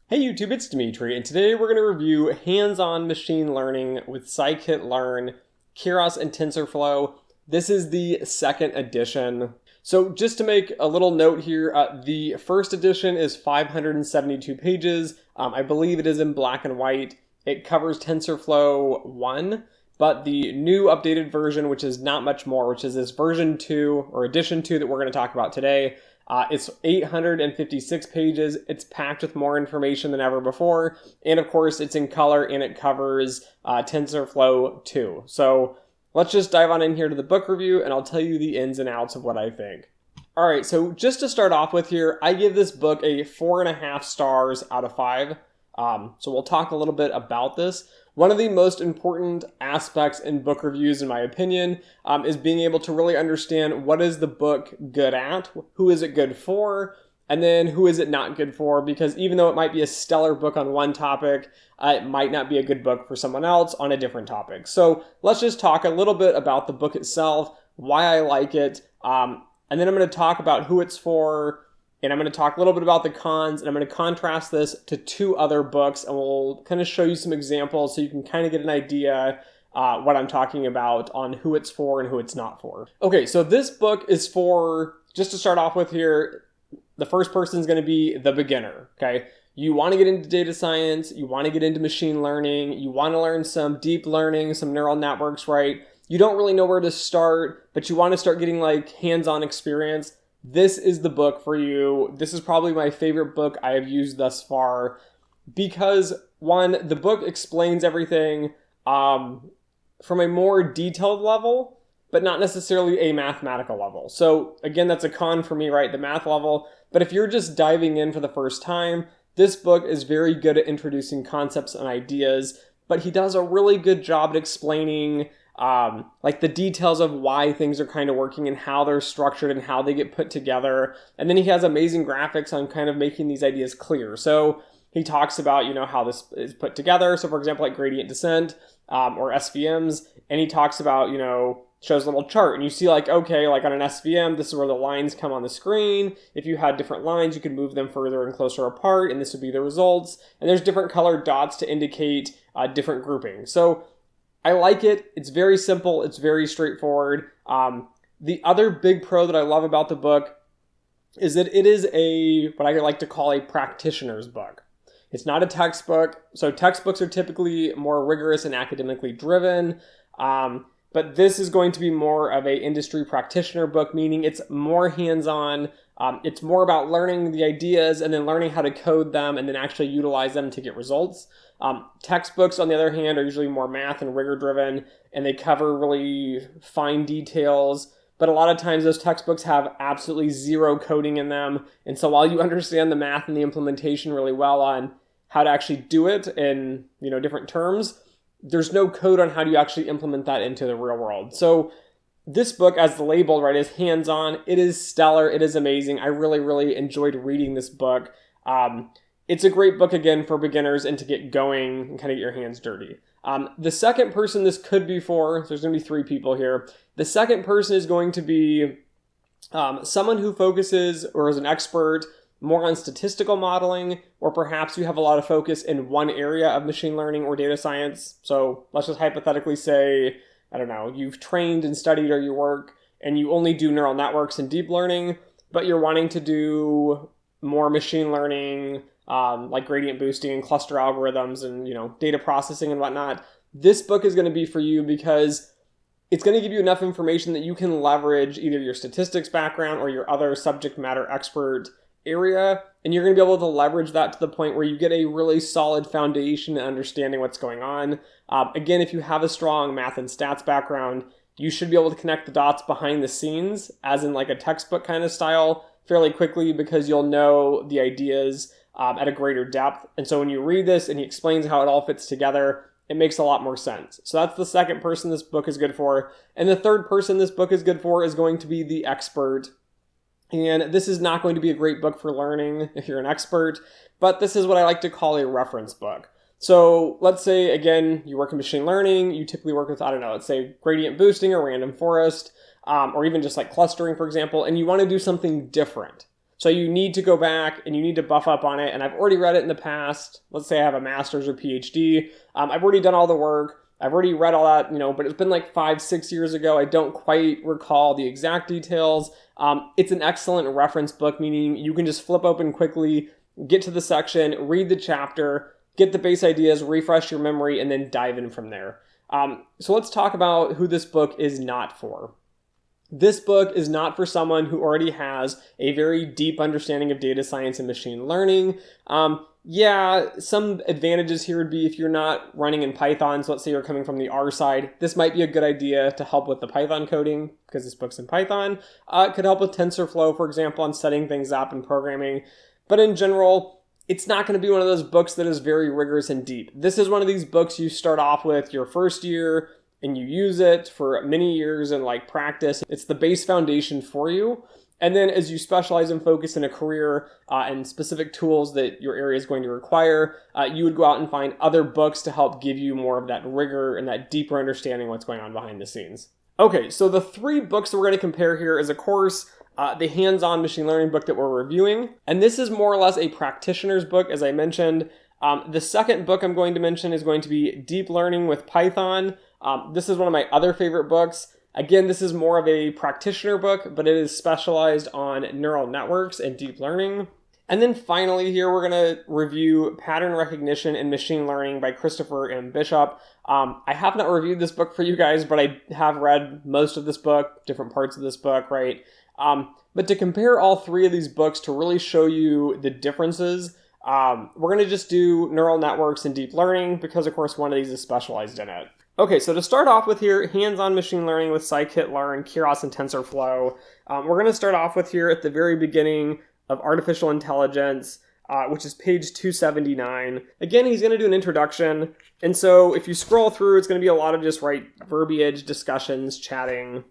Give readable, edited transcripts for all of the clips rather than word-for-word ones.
Hey YouTube, it's Dimitri, and today we're going to review hands-on machine learning with Scikit-Learn, Keras, and TensorFlow. This is the second edition. So just to make a little note here, the first edition is 572 pages. I believe it is in black and white. It covers TensorFlow 1, but the new updated version, which is not much more, which is this version 2 or edition 2 that we're going to talk about today, it's 856 pages. It's packed with more information than ever before. And of course, it's in color and it covers TensorFlow 2. So let's just dive on in here to the book review and I'll tell you the ins and outs of what I think. All right, so just to start off with here, I give this book a 4.5 stars out of 5. So we'll talk a little bit about this. One of the most important aspects in book reviews, in my opinion, is being able to really understand what is the book good at, who is it good for, and then who is it not good for, because even though it might be a stellar book on one topic, it might not be a good book for someone else on a different topic. So let's just talk a little bit about the book itself, why I like it, and then I'm going to talk about who it's for, and I'm going to talk a little bit about the cons, and I'm going to contrast this to 2 other books, and we'll kind of show you some examples so you can kind of get an idea what I'm talking about on who it's for and who it's not for. Okay, so this book is for, just to start off with here, the first person is going to be the beginner, okay? You want to get into data science, you want to get into machine learning, you want to learn some deep learning, some neural networks, right? You don't really know where to start, but you want to start getting like hands-on experience. This is the book for you. This is probably my favorite book I have used thus far because, one, the book explains everything from a more detailed level, but not necessarily a mathematical level. So again, that's a con for me, right? The math level. But if you're just diving in for the first time, this book is very good at introducing concepts and ideas, but he does a really good job at explaining like the details of why things are kind of working and how they're structured and how they get put together. And then he has amazing graphics on kind of making these ideas clear. So he talks about, how this is put together. So for example, like gradient descent or SVMs, and he talks about, shows a little chart and you see like, okay, like on an SVM, this is where the lines come on the screen. If you had different lines, you could move them further and closer apart and this would be the results. And there's different colored dots to indicate different grouping. So I like it. It's very simple. It's very straightforward. The other big pro that I love about the book is that it is what I like to call a practitioner's book. It's not a textbook. So textbooks are typically more rigorous and academically driven. But this is going to be more of a industry practitioner book, meaning it's more hands-on. It's more about learning the ideas and then learning how to code them and then actually utilize them to get results. Textbooks, on the other hand, are usually more math and rigor driven, and they cover really fine details. But a lot of times those textbooks have absolutely zero coding in them. And so while you understand the math and the implementation really well on how to actually do it in, different terms, there's no code on how do you actually implement that into the real world. So this book, as the label, right, is hands-on. It is stellar. It is amazing. I really, really enjoyed reading this book. It's a great book, again, for beginners and to get going and kind of get your hands dirty. The second person this could be for, so there's going to be 3 people here. The second person is going to be someone who focuses or is an expert more on statistical modeling, or perhaps you have a lot of focus in one area of machine learning or data science. So let's just hypothetically say, I don't know, you've trained and studied or you work and you only do neural networks and deep learning, but you're wanting to do more machine learning, like gradient boosting and cluster algorithms and, data processing and whatnot. This book is going to be for you because it's going to give you enough information that you can leverage either your statistics background or your other subject matter expert area, and you're going to be able to leverage that to the point where you get a really solid foundation in understanding what's going on. Again, if you have a strong math and stats background, you should be able to connect the dots behind the scenes, as in like a textbook kind of style, fairly quickly because you'll know the ideas at a greater depth. And so when you read this and he explains how it all fits together, it makes a lot more sense. So that's the second person this book is good for. And the third person this book is good for is going to be the expert. And this is not going to be a great book for learning if you're an expert, but this is what I like to call a reference book. So let's say, again, you work in machine learning, you typically work with, let's say gradient boosting or random forest, or even just like clustering, for example, and you want to do something different. So you need to go back and you need to buff up on it. And I've already read it in the past. Let's say I have a master's or PhD. I've already done all the work. I've already read all that, but it's been like 5-6 years ago. I don't quite recall the exact details. It's an excellent reference book, meaning you can just flip open quickly, get to the section, read the chapter, get the base ideas, refresh your memory, and then dive in from there. So let's talk about who this book is not for. This book is not for someone who already has a very deep understanding of data science and machine learning. Some advantages here would be if you're not running in Python, so let's say you're coming from the R side, this might be a good idea to help with the Python coding because this book's in Python. It could help with TensorFlow, for example, on setting things up and programming. But in general, it's not going to be one of those books that is very rigorous and deep. This is one of these books you start off with your first year and you use it for many years and practice. It's the base foundation for you. And then as you specialize and focus in a career and specific tools that your area is going to require, you would go out and find other books to help give you more of that rigor and that deeper understanding of what's going on behind the scenes. Okay, so the 3 books that we're going to compare here is, of course, the hands-on machine learning book that we're reviewing. And this is more or less a practitioner's book, as I mentioned. The second book I'm going to mention is going to be Deep Learning with Python. This is one of my other favorite books. Again, this is more of a practitioner book, but it is specialized on neural networks and deep learning. And then finally here, we're going to review Pattern Recognition and Machine Learning by Christopher M. Bishop. I have not reviewed this book for you guys, but I have read most of this book, different parts of this book, right? But to compare all 3 of these books to really show you the differences, we're going to just do neural networks and deep learning because, of course, one of these is specialized in it. Okay, so to start off with here, hands-on machine learning with Scikit-Learn, Keras, and TensorFlow. We're going to start off with here at the very beginning of artificial intelligence, which is page 279. Again, he's going to do an introduction. And so if you scroll through, it's going to be a lot of just verbiage, discussions, chatting.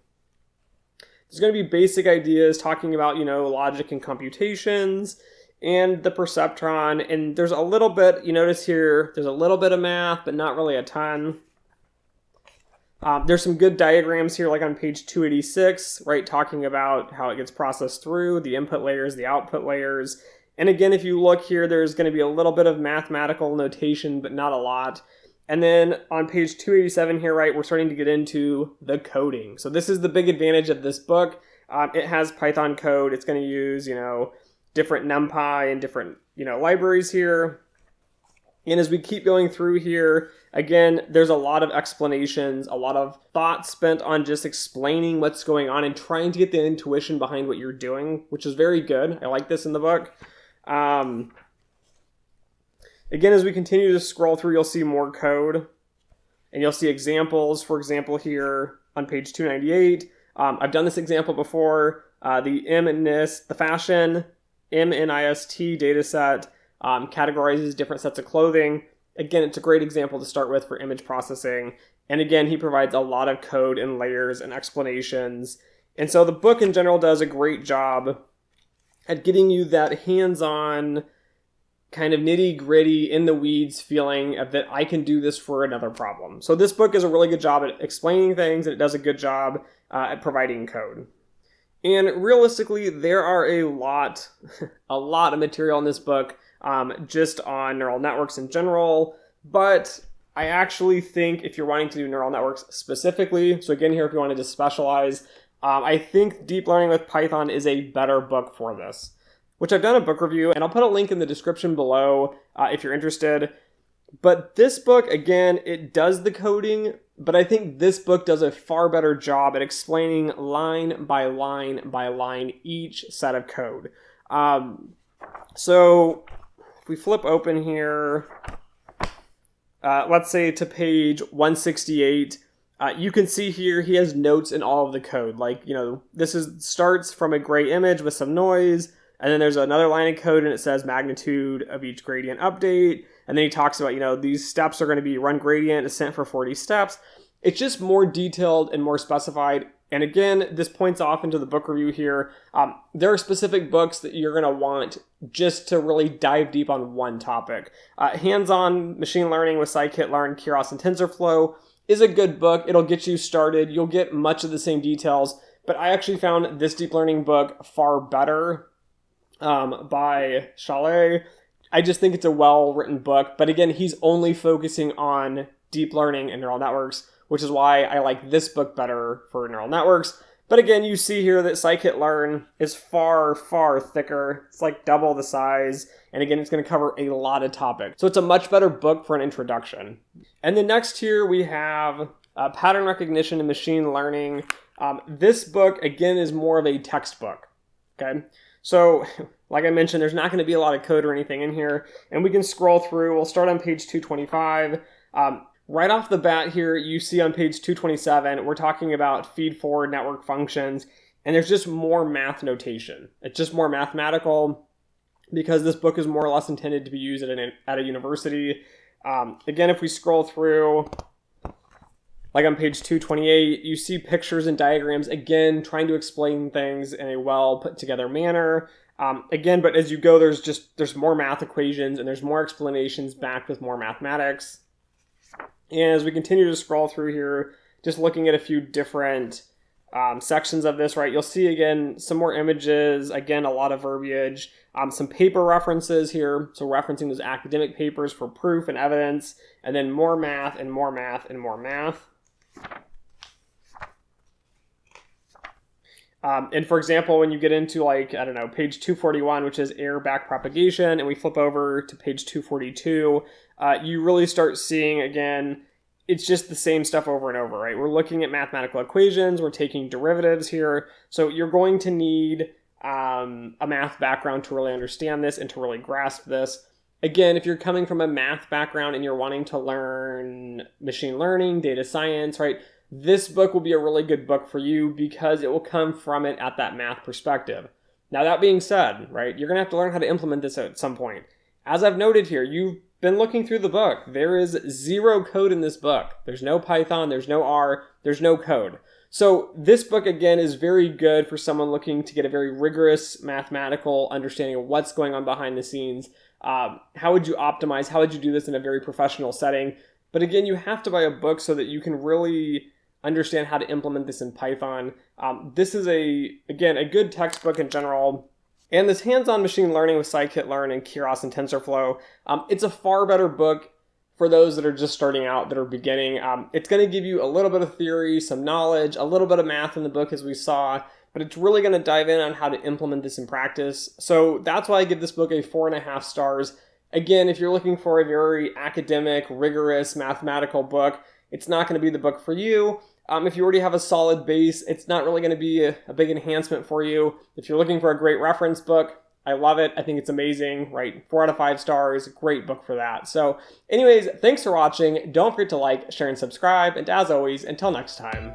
There's going to be basic ideas talking about, logic and computations and the perceptron. And there's a little bit, you notice here, there's a little bit of math, but not really a ton. There's some good diagrams here, like on page 286, right, talking about how it gets processed through, the input layers, the output layers. And again, if you look here, there's going to be a little bit of mathematical notation, but not a lot. And then on page 287 here, right, we're starting to get into the coding. So this is the big advantage of this book. It has Python code. It's going to use, different NumPy and different, libraries here. And as we keep going through here, again, there's a lot of explanations, a lot of thought spent on just explaining what's going on and trying to get the intuition behind what you're doing, which is very good. I like this in the book. Again, as we continue to scroll through, you'll see more code and you'll see examples. For example, here on page 298, I've done this example before, the the fashion MNIST data set categorizes different sets of clothing. Again, it's a great example to start with for image processing. And again, he provides a lot of code and layers and explanations. And so the book in general does a great job at getting you that hands-on kind of nitty-gritty in the weeds feeling of that I can do this for another problem. So this book is a really good job at explaining things, and it does a good job at providing code. And realistically, there are a lot of material in this book just on neural networks in general, but I actually think if you're wanting to do neural networks specifically, so again here if you wanted to specialize, I think Deep Learning with Python is a better book for this, which I've done a book review, and I'll put a link in the description below if you're interested. But this book, again, it does the coding, but I think this book does a far better job at explaining line by line by line each set of code. So if we flip open here, let's say to page 168, you can see here he has notes in all of the code. This starts from a gray image with some noise, and then there's another line of code and it says magnitude of each gradient update. And then he talks about, these steps are going to be run gradient ascent for 40 steps. It's just more detailed and more specified. And again, this points off into the book review here. There are specific books that you're going to want just to really dive deep on one topic. Hands-on Machine Learning with Scikit-Learn, Keras, and TensorFlow is a good book. It'll get you started. You'll get much of the same details. But I actually found this deep learning book far better. by Chalet. I just think it's a well-written book, but again, he's only focusing on deep learning and neural networks, which is why I like this book better for neural networks. But again, you see here that Scikit-Learn is far, far thicker. It's like double the size. And again, it's going to cover a lot of topics. So it's a much better book for an introduction. And then next here we have Pattern Recognition and Machine Learning. This book, again, is more of a textbook. Okay, so like I mentioned, there's not going to be a lot of code or anything in here. And we can scroll through. We'll start on page 225. Right off the bat here, you see on page 227, we're talking about feed-forward network functions, and there's just more math notation. It's just more mathematical because this book is more or less intended to be used at a university. Again, if we scroll through, like on page 228, you see pictures and diagrams, again, trying to explain things in a well put together manner. Again, but as you go, there's more math equations and there's more explanations backed with more mathematics. And as we continue to scroll through here, just looking at a few different sections of this, right, you'll see, again, some more images, again, a lot of verbiage, some paper references here, so referencing those academic papers for proof and evidence, and then more math and more math and more math. And for example, when you get into, like, I don't know, page 241, which is error backpropagation, and we flip over to page 242, you really start seeing, again, it's just the same stuff over and over, right? We're looking at mathematical equations, we're taking derivatives here, so you're going to need a math background to really understand this and to really grasp this. Again, if you're coming from a math background and you're wanting to learn machine learning, data science, right, this book will be a really good book for you because it will come from it at that math perspective. Now, that being said, right, you're going to have to learn how to implement this at some point. As I've noted here, you've been looking through the book. There is zero code in this book. There's no Python, there's no R, there's no code. So this book, again, is very good for someone looking to get a very rigorous mathematical understanding of what's going on behind the scenes. How would you optimize? How would you do this in a very professional setting? But again, you have to buy a book so that you can really understand how to implement this in Python. This is, again, a good textbook in general. And this hands-on machine learning with Scikit-Learn and Keras and TensorFlow, it's a far better book for those that are just starting out, that are beginning. It's going to give you a little bit of theory, some knowledge, a little bit of math in the book as we saw, but it's really going to dive in on how to implement this in practice. So that's why I give this book a 4.5 stars. Again, if you're looking for a very academic, rigorous, mathematical book, it's not going to be the book for you. If you already have a solid base, it's not really going to be a big enhancement for you. If you're looking for a great reference book, I love it. I think it's amazing, right? 4 out of 5 stars, great book for that. So anyways, thanks for watching. Don't forget to like, share, and subscribe. And as always, until next time.